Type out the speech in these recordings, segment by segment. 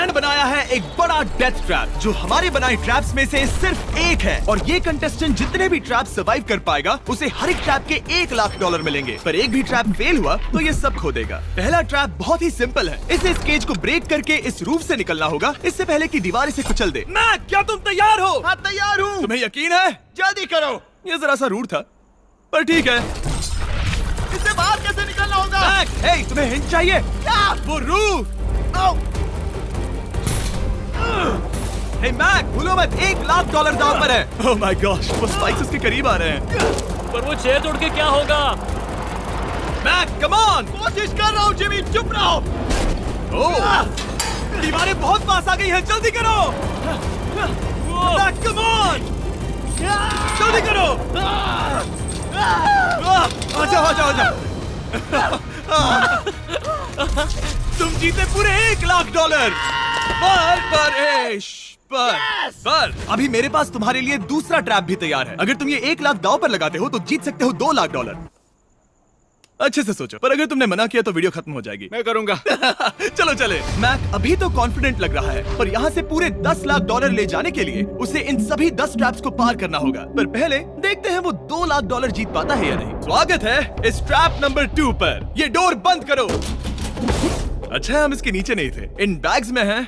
मैंने बनाया है एक बड़ा डेथ ट्रैप जो हमारे बनाए ट्रैप्स में से सिर्फ एक है, और ये कंटेस्टेंट जितने भी ट्रैप सर्वाइव कर पाएगा उसे हर एक ट्रैप के $1,00,000 मिलेंगे। पर एक भी ट्रैप फेल हुआ तो ये सब खो देगा। पहला ट्रैप बहुत ही सिंपल है, इस केज को ब्रेक करके इस रूफ से निकलना होगा, इससे पहले कि दीवार इसे कुचल दे। मैक, क्या तुम तैयार हो? हाँ, तैयार हूँ। तुम्हें यकीन है? जल्दी करो। ये जरा सा रूड था, पर ठीक है। इससे बाहर कैसे निकलना होगा? मैक, हे, तुम्हें हिंट चाहिए? क्या? वो रूफ। हे मैक, भूलो मत, $1,00,000 दांव पर है। ओह माय गॉश, वो स्पाइक्स उसके करीब आ रहे हैं। पर वो चेयर तोड़ के क्या होगा? Mac, come on. कोशिश कर रहा हूँ जिमी, चुप रहो। ओह, दीवारें बहुत पास आ गई हैं, जल्दी करो। मैक, कम ऑन, जल्दी करो। आ जाओ, आ जाओ, आ जाओ। तुम जीते पूरे $1,00,000। पर अभी मेरे पास तुम्हारे लिए दूसरा ट्रैप भी तैयार है। अगर तुम ये $1,00,000 दांव पर लगाते हो तो जीत सकते हो $2,00,000। अच्छे से सोचो, पर अगर तुमने मना किया तो वीडियो खत्म हो जाएगी। मैं करूंगा। चलो चले। मैक अभी तो कॉन्फिडेंट लग रहा है, पर यहाँ से पूरे $10,00,000 ले जाने के लिए उसे इन सभी 10 ट्रैप्स को पार करना होगा। पर पहले देखते हैं वो $2,00,000 जीत पाता है या नहीं। स्वागत है इस ट्रैप नंबर 2 पर। ये डोर बंद करो। अच्छा है हम इसके नीचे नहीं थे। इन बैग्स में है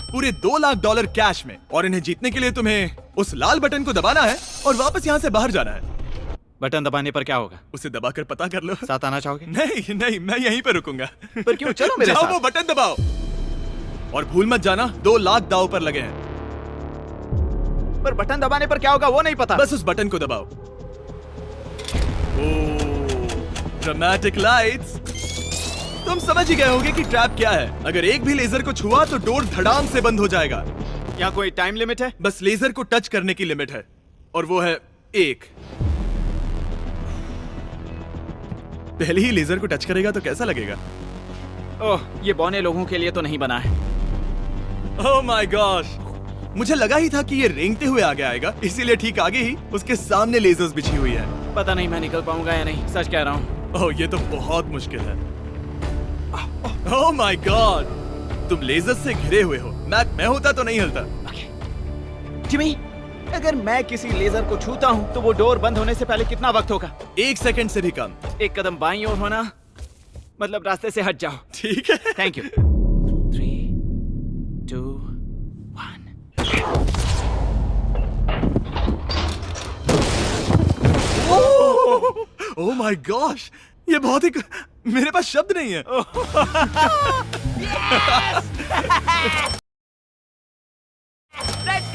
पूरे $2,00,000 कैश में, और इन्हें जीतने के लिए तुम्हें उस लाल बटन को दबाना है और वापस यहाँ से बाहर जाना है। बटन दबाने पर क्या होगा? उसे दबाकर पता कर लो। साथ आना चाहोगे? नहीं नहीं, मैं यहीं पे रुकूंगा। पर क्यों? चलो मेरे जाओ, साथ। वो बटन दबाओ और भूल मत जाना $2,00,000 दांव पर लगे हैं। पर बटन दबाने पर क्या होगा वो नहीं पता। बस उस बटन को दबाओ। Dramatic lights. तुम समझ ही गए होगे कि ट्रैप क्या है। अगर एक भी लेजर को छुआ तो डोर धड़ाम से बंद हो जाएगा। यहाँ कोई टाइम लिमिट है? बस लेजर को टच करने की लिमिट है, और वो है 1। पहले ही लेजर को टच करेगा तो कैसा लगेगा? ओह, ये बौने लोगों के लिए तो नहीं बना है। ओह माय गॉश, मुझे लगा ही था कि ये रेंगते हुए आगे आएगा, इसीलिए ठीक आगे ही उसके सामने लेजर्स बिछी हुई है। पता नहीं मैं निकल पाऊंगा या नहीं, सच कह रहा हूँ। ओह, ये तो बहुत मुश्किल है। ओह माय गॉड, तुम लेजर से घिरे हुए हो। मैं होता तो नहीं हिलता। जिमी, अगर मैं किसी लेजर को छूता हूँ तो वो डोर बंद होने से पहले कितना वक्त होगा? 1 सेकंड से भी कम। एक कदम बाईं ओर होना, मतलब रास्ते से हट जाओ। ठीक है। Thank you. 3, 2, 1। Oh my gosh, ये बहुत ही, मेरे पास शब्द नहीं है।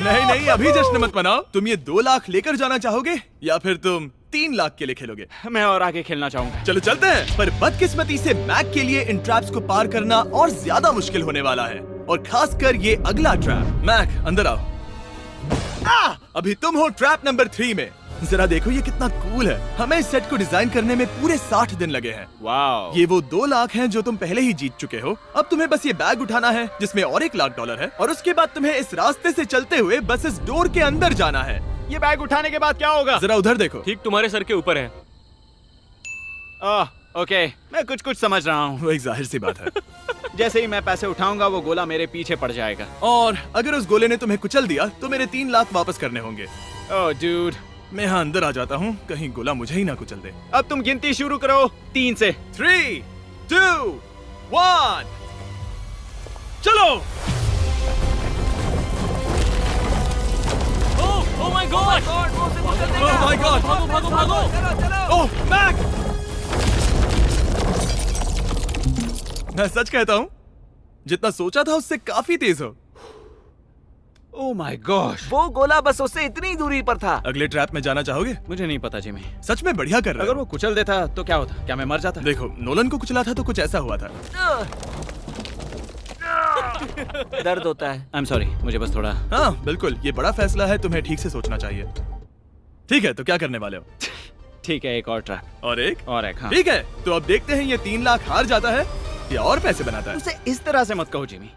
नहीं नहीं, अभी जश्न मत मनाओ। तुम ये $2,00,000 लेकर जाना चाहोगे या फिर तुम $3,00,000 के लिए खेलोगे? मैं और आगे खेलना चाहूंगा। चलो चलते हैं। पर बदकिस्मती से मैक के लिए इन ट्रैप्स को पार करना और ज्यादा मुश्किल होने वाला है, और खासकर ये अगला ट्रैप। मैक, अंदर आओ। अभी तुम हो ट्रैप नंबर 3 में। जरा देखो ये कितना कूल है। हमें इस सेट को डिजाइन करने में पूरे 60 दिन लगे हैं। वाओ। ये वो $2,00,000 हैं जो तुम पहले ही जीत चुके हो। अब तुम्हें बस ये बैग उठाना है जिसमें और $1,00,000 है, और उसके बाद तुम्हें इस रास्ते से चलते हुए बस इस डोर के अंदर जाना है। ये बैग उठाने के बाद क्या होगा? जरा उधर देखो। ठीक तुम्हारे सर के ऊपर है। ओके, मैं कुछ समझ रहा हूँ। वो एक जाहिर सी बात है। जैसे ही मैं पैसे उठाऊंगा वो गोला मेरे पीछे पड़ जाएगा। और अगर उस गोले ने तुम्हें कुचल दिया तो मेरे $3,00,000 वापस करने होंगे। ओह डूड, मैं यहाँ अंदर आ जाता हूँ, कहीं गोला मुझे ही ना कुचल दे। अब तुम गिनती शुरू करो 3 से। 3, 2, 1, चलो। Oh my God! Oh my God! भागो भागो भागो! ओह मैक! मैं सच कहता हूँ, जितना सोचा था उससे काफी तेज हो। ओह माय गॉश, वो गोला बस उससे इतनी दूरी पर था। अगले ट्रैप में जाना चाहोगे? मुझे नहीं पता जिमी। सच में बढ़िया कर रहे अगर हो। वो कुचल देता तो क्या होता? क्या मैं मर जाता? देखो, नोलन को कुचला था तो कुछ ऐसा हुआ था। दर्द होता है। आई एम सॉरी, मुझे बस थोड़ा। हाँ बिल्कुल, ये बड़ा फैसला है, तुम्हें ठीक से सोचना चाहिए। ठीक है, तो क्या करने वाले हो? ठीक है, एक और ट्रैप। और एक? हाँ। ठीक है, तो अब देखते हैं ये $3,00,000 हार जाता है या और पैसे बनाता है। उसे इस तरह से मत कहो जिमी।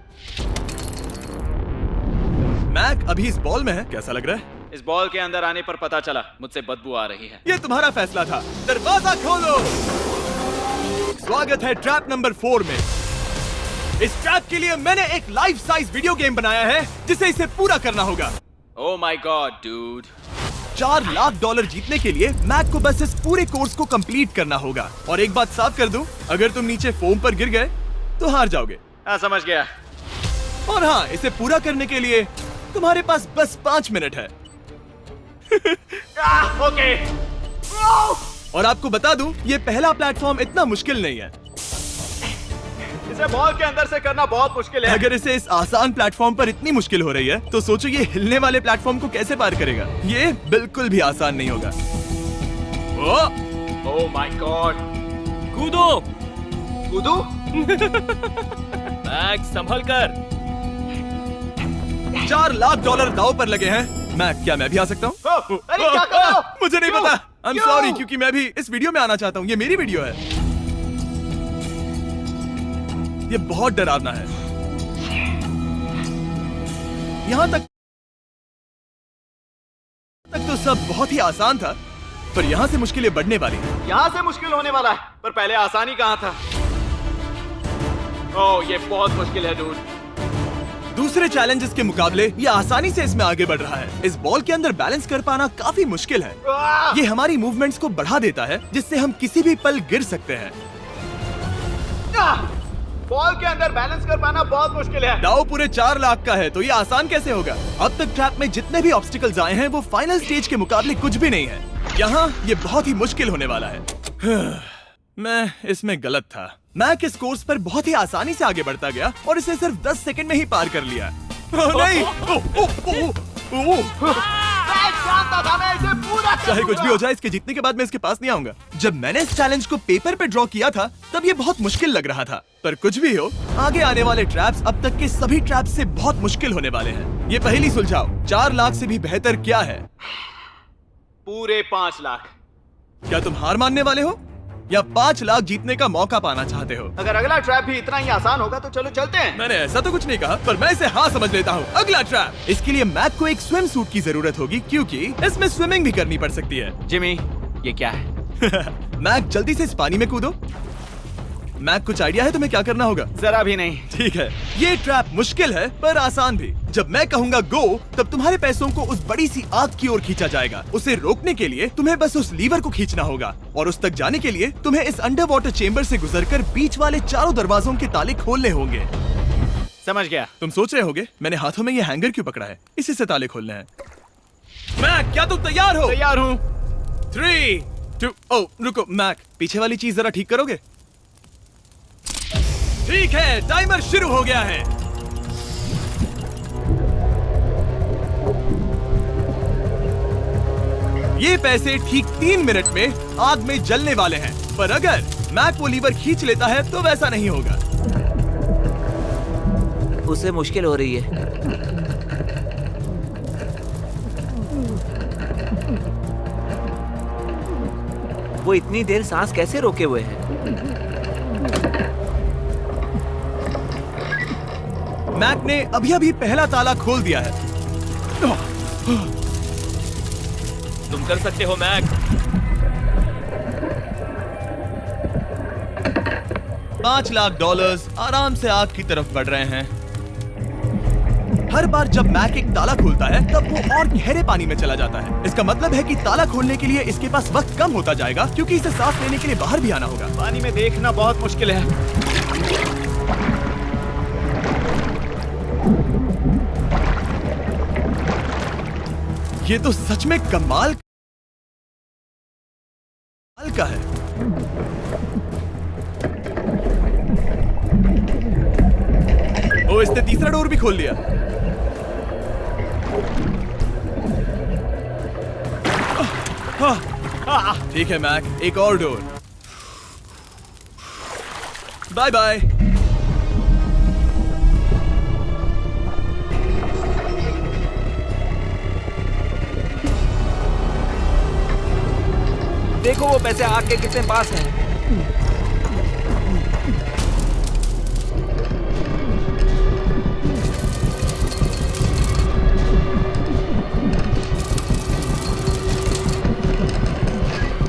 मैक अभी इस बॉल में है, कैसा लग रहा है? इस बॉल के अंदर आने पर पता चला मुझसे बदबू आ रही है। ये तुम्हारा फैसला था। दरवाजा खोलो। स्वागत है ट्रैप नंबर 4 में। इस ट्रैप के लिए मैंने एक लाइफ साइज वीडियो गेम बनाया है जिसे इसे पूरा करना होगा। Oh my God dude. $4 lakh जीतने के लिए मैक को बस इस पूरे कोर्स को कंप्लीट करना होगा। और एक बात साफ कर दूं, अगर तुम नीचे फोम पर गिर गए तो हार जाओगे। हाँ समझ गया। और हाँ, इसे पूरा करने के लिए तुम्हारे पास बस 5 मिनट है। ओके। और आपको बता दूं, ये पहला प्लेटफॉर्म इतना मुश्किल नहीं है। इसे बॉल के अंदर से करना बहुत मुश्किल है। अगर इसे इस आसान प्लेटफॉर्म पर इतनी मुश्किल हो रही है तो सोचो ये हिलने वाले प्लेटफॉर्म को कैसे पार करेगा। ये बिल्कुल भी आसान नहीं होगा। Oh my God. कूदो। कूदू? मैक संभल कर। $4 लाख दाव पर लगे हैं। मैक, क्या मैं भी आ सकता हूँ? अरे क्या कर रहे हो? मुझे नहीं क्यों? पता। आई एम क्यों? सॉरी, क्योंकि मैं भी इस वीडियो में आना चाहता हूँ। ये मेरी वीडियो है। ये बहुत डरावना है। यहाँ तक तो सब बहुत ही आसान था, पर यहाँ से मुश्किलें बढ़ने वाली हैं। यहाँ से मुश्किल होने वाला है, पर पहले आसानी कहाँ था? ओह ये बहुत मुश्किल है डूड। दूसरे चैलेंजेस के मुकाबले ये आसानी से इसमें आगे बढ़ रहा है। इस बॉल के अंदर बैलेंस कर पाना काफी मुश्किल है। ये हमारी मूवमेंट्स को बढ़ा देता है, जिससे हम किसी भी पल गिर सकते हैं। बॉल के अंदर बैलेंस कर पाना बहुत मुश्किल है। दाव पूरे 4 लाख का है, तो ये आसान कैसे होगा? अब तक ट्रैप में जितने भी ऑब्स्टिकल्स आए हैं वो फाइनल स्टेज के मुकाबले कुछ भी नहीं है। यहाँ ये बहुत ही मुश्किल होने वाला है। मैं इसमें गलत था। मैक इस कोर्स पर बहुत ही आसानी से आगे बढ़ता गया और इसे सिर्फ 10 सेकंड में ही पार कर लिया। नहीं! चाहे कुछ भी हो जाए, इसके जीतने के बाद मैं इसके पास नहीं आऊंगा। जब मैंने इस चैलेंज को पेपर पे ड्रॉ किया था तब ये बहुत मुश्किल लग रहा था, पर कुछ भी हो, आगे आने वाले ट्रैप्स अब तक के सभी ट्रैप्स से बहुत मुश्किल होने वाले हैं। ये पहली सुलझाओ, 4 लाख से भी बेहतर क्या है? पूरे 5 लाख। क्या तुम हार मानने वाले हो या 5 लाख जीतने का मौका पाना चाहते हो? अगर अगला ट्रैप भी इतना ही आसान होगा तो चलो चलते हैं। मैंने ऐसा तो कुछ नहीं कहा, पर मैं इसे हाँ समझ लेता हूँ। अगला ट्रैप। इसके लिए मैक को एक स्विम सूट की जरूरत होगी, क्योंकि इसमें स्विमिंग भी करनी पड़ सकती है। जिमी, ये क्या है? मैक, जल्दी से इस पानी में कूदो। मैक, कुछ आइडिया है तुम्हें क्या करना होगा? जरा भी नहीं। ठीक है, ये ट्रैप मुश्किल है पर आसान भी। जब मैं कहूँगा गो, तब तुम्हारे पैसों को उस बड़ी सी आग की ओर खींचा जाएगा। उसे रोकने के लिए तुम्हें बस उस लीवर को खींचना होगा, और उस तक जाने के लिए तुम्हें इस अंडर वाटर चेम्बर से गुजरकर बीच वाले चारों दरवाजों के ताले खोलने होंगे। समझ गया। तुम सोच रहे होगे मैंने हाथों में ये हैंगर क्यों पकड़ा है? इसी से ताले खोलने हैं। मैक, क्या तुम तैयार हो? तैयार हूँ। 3, 2, ओह रुको मैक, पीछे वाली चीज जरा ठीक करोगे? ठीक है, टाइमर शुरू हो गया है। ये पैसे ठीक 3 मिनट में आग में जलने वाले हैं, पर अगर मैक वो लीवर खींच लेता है तो वैसा नहीं होगा। उसे मुश्किल हो रही है। वो इतनी देर सांस कैसे रोके हुए है? मैक ने अभी पहला ताला खोल दिया है। तुम कर सकते हो मैक। $5 लाख आराम से आग की तरफ बढ़ रहे हैं। हर बार जब मैक एक ताला खोलता है तब वो और गहरे पानी में चला जाता है। इसका मतलब है कि ताला खोलने के लिए इसके पास वक्त कम होता जाएगा, क्योंकि इसे सांस लेने के लिए बाहर भी आना होगा। पानी में देखना बहुत मुश्किल है। ये तो सच में कमाल का है। ओ, इसने तीसरा डोर भी खोल लिया। ठीक है मैक, एक और डोर। Bye bye. देखो वो पैसे आग के कितने पास हैं।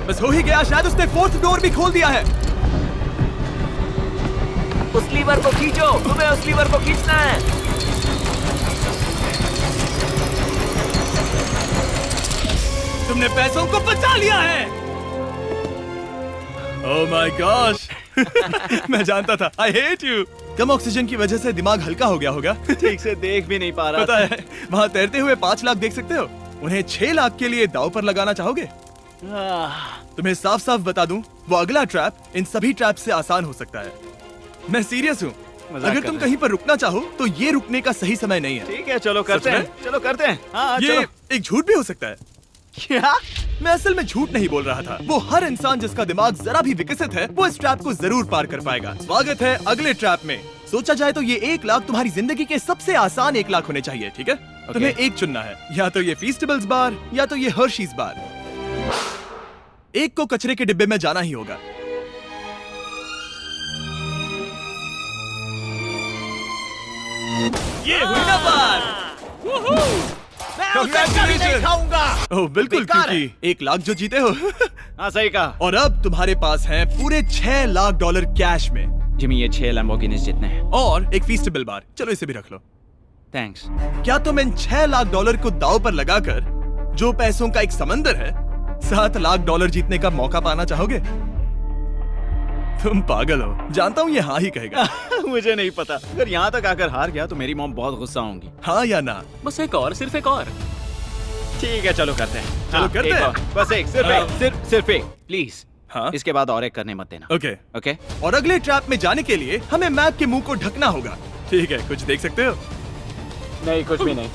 बस हो ही गया, शायद उसने 4th डोर भी खोल दिया है। उस लीवर को खींचो, तुम्हें उस लीवर को खींचना है। तुमने पैसों को बचा लिया है। ओह माय गॉश। मैं जानता था। I hate you. Come oxygen की वजह से दिमाग हल्का हो गया होगा। ठीक से देख भी नहीं पा रहा पता है, वहाँ तैरते हुए 5 लाख देख सकते हो। उन्हें 6 लाख के लिए दांव पर लगाना चाहोगे? तुम्हें साफ साफ बता दूं, वो अगला ट्रैप इन सभी ट्रैप से आसान हो सकता है। मैं सीरियस हूँ। मजाक अगर कर तुम रहे कहीं पर रुकना चाहो तो ये रुकने का सही समय नहीं है। ठीक है, चलो करते सच हैं, में? चलो करते हैं। हाँ, ये चलो। एक झूठ भी हो सकता है। क्या? मैं असल में झूठ नहीं बोल रहा था। वो हर इंसान जिसका दिमाग जरा भी विकसित है, वो इस ट्रैप को जरूर पार कर पाएगा। स्वागत है अगले ट्रैप में। सोचा जाए तो ये 1 लाख तुम्हारी जिंदगी के सबसे आसान 1 लाख होने चाहिए, ठीक है? तुम्हें एक चुनना है, या तो ये फीस्टेबल्स बार या तो ये हर्शीज बार। एक को कचरे के डिब्बे में जाना ही होगा। ये हुई ना बात। नहीं खाऊंगा। ओह बिल्कुल, बेकार है। क्योंकि 1 लाख जो जीते हो। हाँ, सही कहा। और अब तुम्हारे पास है पूरे 6 लाख डॉलर कैश में जिमी, ये 6 लैम्बोर्गिनीज जितने हैं। और एक फीस्टेबल बार। चलो इसे भी रख लो। थैंक्स। क्या तुम इन 6 लाख डॉलर को दांव पर लगाकर, जो पैसों का एक समंदर है, 7 लाख डॉलर जीतने का मौका पाना चाहोगे? तुम पागल हो, जानता हूँ ये हाँ ही कहेगा। मुझे नहीं पता। अगर यहाँ तक आकर हार गया तो मेरी मॉम बहुत गुस्सा होंगी। हाँ या ना? बस एक और, सिर्फ एक और। ठीक है, चलो करते हैं। चलो करते एक हैं। और। बस एक, सिर्फ एक, सिर्फ एक, प्लीज। हाँ इसके बाद और एक करने मत देना। ओके। ओके? और अगले ट्रैप में जाने के लिए हमें मैक के मुंह को ढकना होगा। ठीक है, कुछ देख सकते हो? नहीं, कुछ भी नहीं।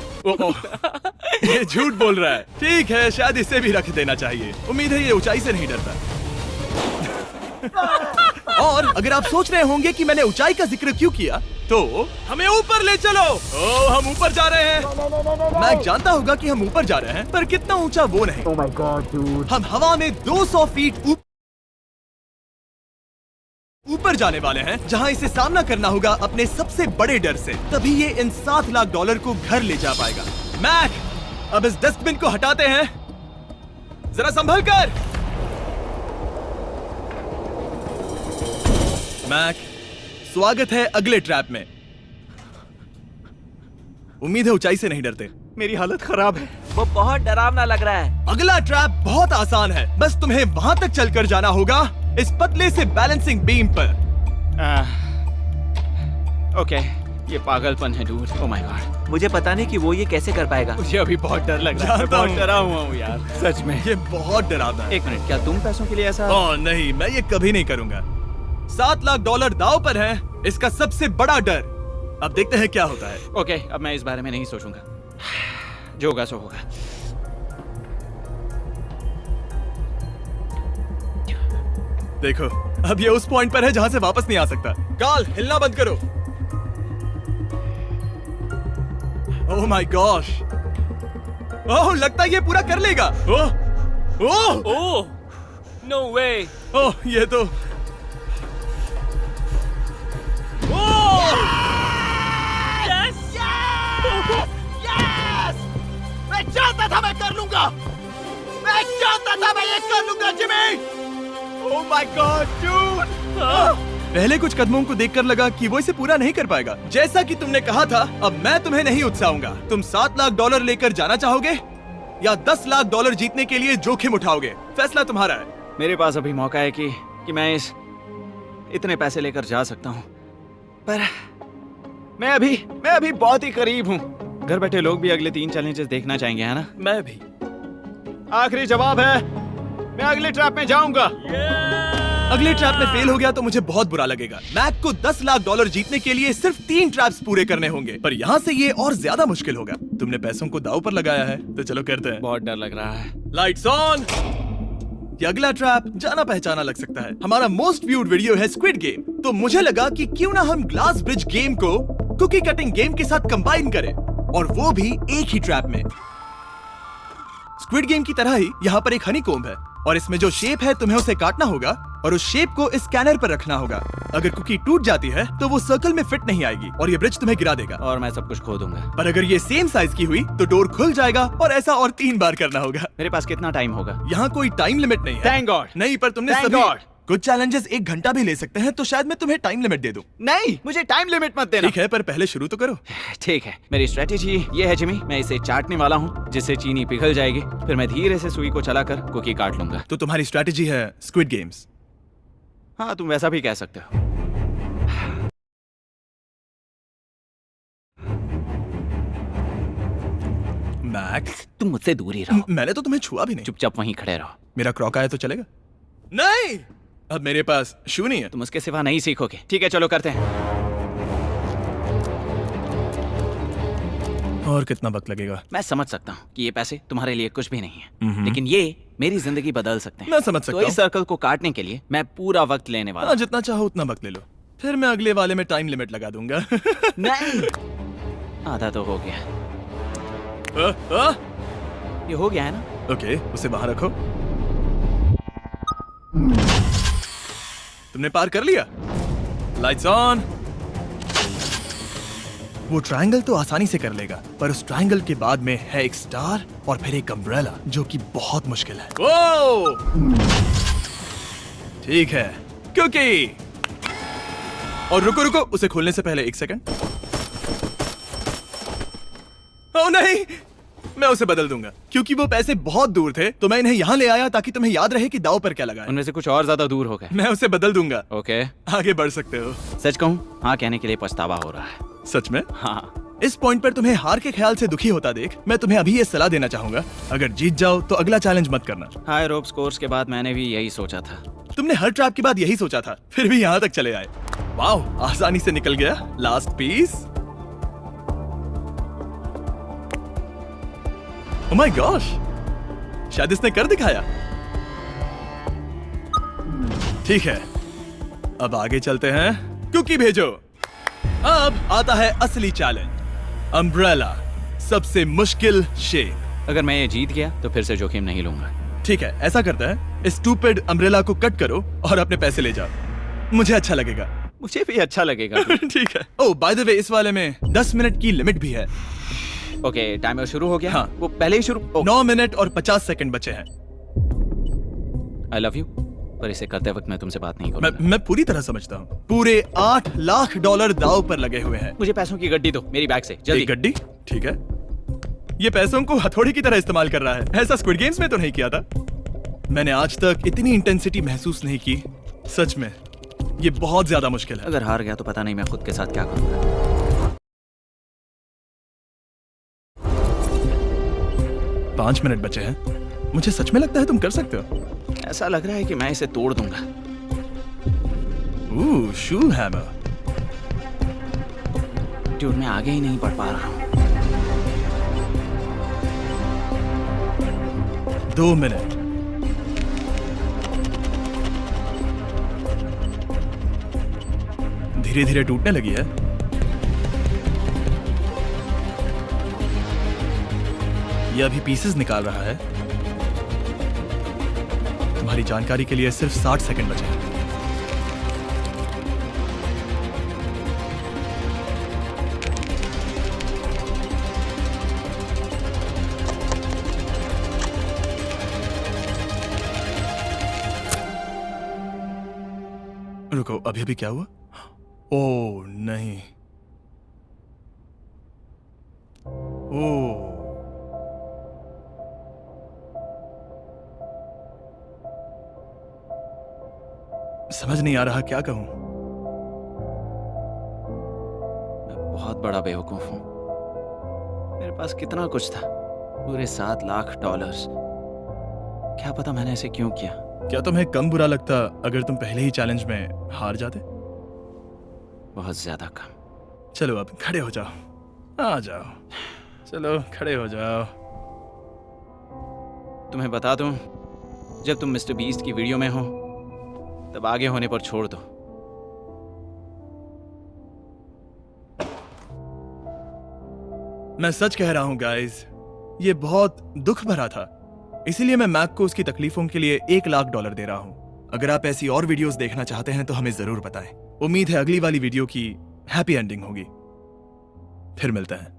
ये झूठ बोल रहा है। ठीक है, शायद इसे भी रख देना चाहिए। उम्मीद है ये ऊंचाई से नहीं डरता। और अगर आप सोच रहे होंगे कि मैंने ऊंचाई का जिक्र क्यों किया, तो हमें ऊपर ले चलो। ओह, हम ऊपर जा रहे हैं। मैं जानता होगा कि हम ऊपर जा रहे हैं, पर कितना ऊंचा वो नहीं। Oh my God, dude. हम हवा में 200 फीट ऊपर जाने वाले हैं, जहां इसे सामना करना होगा अपने सबसे बड़े डर से। तभी ये इन 7 लाख डॉलर को घर ले जा पाएगा। मैक, अब इस डस्टबिन को हटाते हैं। जरा संभल कर। मैक, स्वागत है अगले ट्रैप में। उम्मीद है ऊंचाई से नहीं डरते। मेरी हालत खराब है। वो बहुत डरावना लग रहा है। अगला ट्रैप बहुत आसान है। बस तुम्हें वहां तक चलकर जाना होगा, इस पतले से बैलेंसिंग बीम पर। ओके, ये पागलपन है डूड। Oh my God. मुझे पता नहीं कि वो ये कैसे कर पाएगा। मुझे अभी बहुत डर लग रहा है। जानता बहुत हूँ। डरा हुआ हूँ यार, सच में। ये बहुत डरावना है। एक मिनट, क्या तुम पैसों के लिए ऐसा? ओह नहीं, मैं ये कभी नहीं करूंगा। 7 लाख डॉलर दांव पर है, इसका सबसे बड़ा डर। अब देखते हैं क्या होता है। ओके, अब मैं इस बारे में नहीं सोचूंगा। जो होगा सो होगा। देखो, अब ये उस पॉइंट पर है जहां से वापस नहीं आ सकता। कार्ल, हिलना बंद करो। ओह माय गॉश। ओह, लगता है ये पूरा कर लेगा। ओह, ओह, ओह, नो वे। ओह, ये तो मैं जानता था मैं कर लूंगा। मैं जानता था मैं ये कर लूंगा Jimmy. Oh my God dude. पहले कुछ कदमों को देखकर लगा कि वो इसे पूरा नहीं कर पाएगा। जैसा कि तुमने कहा था, अब मैं तुम्हें नहीं उकसाऊंगा। तुम 7 लाख डॉलर लेकर जाना चाहोगे या 10 लाख डॉलर जीतने के लिए जोखिम उठाओगे? फैसला तुम्हारा है। मेरे पास अभी मौका है कि मैं इतने पैसे लेकर जा सकता हूँ, पर मैं अभी बहुत ही करीब हूँ। घर बैठे लोग भी अगले 3 चैलेंजेस देखना चाहेंगे, है ना? मैं भी। आखिरी जवाब है, मैं अगले ट्रैप में जाऊंगा। अगले ट्रैप में फेल हो गया तो मुझे बहुत बुरा लगेगा। मैक को 10 लाख डॉलर जीतने के लिए सिर्फ 3 ट्रैप्स पूरे करने होंगे, पर यहाँ से ये और ज्यादा मुश्किल होगा। तुमने पैसों को दांव पर लगाया है, तो चलो करते हैं। बहुत डर लग रहा है। Lights on. ये अगला ट्रैप जाना पहचाना लग सकता है। हमारा मोस्ट व्यूड वीडियो है स्क्विड गेम, तो मुझे लगा कि क्यों ना हम ग्लास ब्रिज गेम को कुकी कटिंग गेम के साथ कंबाइन करें, और वो भी एक ही ट्रैप में। स्क्विड गेम की तरह ही यहाँ पर एक हनीकॉम्ब है, और इसमें जो शेप है तुम्हें उसे काटना होगा और उस शेप को इस स्कैनर पर रखना होगा। अगर कुकी टूट जाती है तो वो सर्कल में फिट नहीं आएगी और ये ब्रिज तुम्हें गिरा देगा। और मैं सब कुछ खो दूंगा। पर अगर ये सेम साइज की हुई तो डोर खुल जाएगा, और ऐसा और 3 बार करना होगा। मेरे पास कितना टाइम होगा? यहाँ कोई टाइम लिमिट नहीं है। Thank God. नहीं, पर तुमने Thank सभी God. कुछ चैलेंजेस 1 घंटा भी ले सकते हैं, तो शायद मैं तुम्हें टाइम लिमिट दे दूं। नहीं, मुझे टाइम लिमिट मत देना। ठीक है, पर पहले शुरू तो करो। ठीक है, मेरी स्ट्रेटेजी ये है जिमी, मैं इसे चाटने वाला हूँ जिससे चीनी पिघल जाएगी, फिर मैं धीरे से सुई को चलाकर कुकी काट लूंगा। तो तुम्हारी स्ट्रेटेजी है स्क्विड गेम्स। हाँ, तुम वैसा भी कह सकते हो। मैक्स, तुम मुझसे दूर ही रहो। मैंने तो तुम्हें छुआ भी नहीं। चुपचाप वहीं खड़े रहो। मेरा क्रॉक आया तो चलेगा? नहीं, अब मेरे पास शू नहीं है। तुम उसके सिवा नहीं सीखोगे। ठीक है, चलो करते हैं। और कितना वक्त लगेगा? मैं समझ सकता हूँ कि ये पैसे तुम्हारे लिए कुछ भी नहीं है, लेकिन ये मेरी जिंदगी बदल सकते हैं। मैं समझ सकता तो इस हूँ। सर्कल को काटने के लिए मैं पूरा वक्त लेने वाला हाँ, हूँ। जितना चाहो उतना वक्त ले लो, फिर मैं अगले वाले में टाइम लिमिट लगा दूंगा। नहीं, आधा तो हो गया। ये हो गया है ना? ओके, उसे वहां रखो। तुमने पार कर लिया। Lights on. वो ट्रायंगल तो आसानी से कर लेगा, पर उस ट्रायंगल के बाद में है एक स्टार और फिर एक अम्ब्रेला, जो कि बहुत मुश्किल है। ओ! ठीक है, क्योंकि और रुको रुको, उसे खोलने से पहले 1 सेकंड। ओह नहीं, मैं उसे बदल दूंगा, क्योंकि वो पैसे बहुत दूर थे, तो मैं इन्हें यहाँ ले आया ताकि तुम्हें याद रहे कि दाव पर क्या लगा है। उनमें से कुछ और ज्यादा दूर हो गए। मैं उसे बदल दूंगा। ओके, आगे बढ़ सकते हो। सच कहूँ, हाँ कहने के लिए पछतावा हो रहा है। सच में? हाँ। इस पॉइंट पर तुम्हें हार के ख्याल से दुखी होता देख, मैं तुम्हें अभी ये सलाह देना चाहूंगा, अगर जीत जाओ तो अगला चैलेंज मत करना। हाई रोप्स कोर्स के बाद मैंने भी यही सोचा था। तुमने हर ट्रैप के बाद यही सोचा था, फिर भी यहाँ तक चले आए। वाओ, आसानी से निकल गया। Last piece. Oh my gosh, शायद इसने कर दिखाया। ठीक है, अब आगे चलते हैं। कुकी भेजो। अब आता है असली चैलेंज, अम्ब्रेला, सबसे मुश्किल शेप। अगर मैं ये जीत गया तो फिर से जोखिम नहीं लूंगा। ठीक है, ऐसा करते हैं, इस स्टूपिड अम्ब्रेला को कट करो और अपने पैसे ले जाओ। मुझे अच्छा लगेगा। मुझे भी अच्छा लगेगा। ठीक है। ओह बाय द वे, इस वाले में 10 मिनट की लिमिट भी है। ओके, टाइमर शुरू हो गया। हाँ। वो पहले ही शुरू। 9 मिनट और 50 सेकंड बचे हैं। आई लव यू, पर इसे करते वक्त मैं तुमसे बात नहीं करूंगा। मैं पूरी तरह समझता हूँ। पूरे $8 लाख दांव पर लगे हुए हैं। मुझे पैसों की गड्डी दो मेरी बैग से, जल्दी। एक गड्डी? ठीक है। ये पैसों को हथौड़ी की तरह इस्तेमाल कर रहा है। ऐसा स्क्विड गेम्स में तो नहीं किया था। मैंने आज तक इतनी इंटेंसिटी महसूस नहीं की। सच में, ये बहुत ज्यादा मुश्किल है। अगर हार गया तो पता नहीं मैं खुद के साथ क्या करूंगा। 5 मिनट बचे हैं। मुझे सच में लगता है तुम कर सकते हो। ऐसा लग रहा है कि मैं इसे तोड़ दूंगा। शू हैमर। ड्यूड, मैं आगे ही नहीं बढ़ पा रहा हूँ। 2 मिनट। धीरे धीरे टूटने लगी है। यह अभी पीसेस निकाल रहा है। तुम्हारी जानकारी के लिए सिर्फ 60 सेकंड बचे हैं। रुको, अभी अभी क्या हुआ? ओह नहीं। ओह, समझ नहीं आ रहा क्या कहूं। मैं बहुत बड़ा बेवकूफ हूँ। मेरे पास कितना कुछ था, पूरे $7 लाख। क्या पता मैंने ऐसे क्यों किया। क्या तुम्हें कम बुरा लगता अगर तुम पहले ही चैलेंज में हार जाते? बहुत ज्यादा कम। चलो अब खड़े हो जाओ। आ जाओ, चलो खड़े हो जाओ। तुम्हें बता दूं, जब तुम मिस्टर बीस्ट की वीडियो में हो तब आगे होने पर छोड़ दो। मैं सच कह रहा हूं गाइस, ये बहुत दुख भरा था। इसीलिए मैं मैक को उसकी तकलीफों के लिए $1 लाख दे रहा हूं। अगर आप ऐसी और वीडियोस देखना चाहते हैं तो हमें जरूर बताएं। उम्मीद है अगली वाली वीडियो की हैप्पी एंडिंग होगी। फिर मिलते हैं।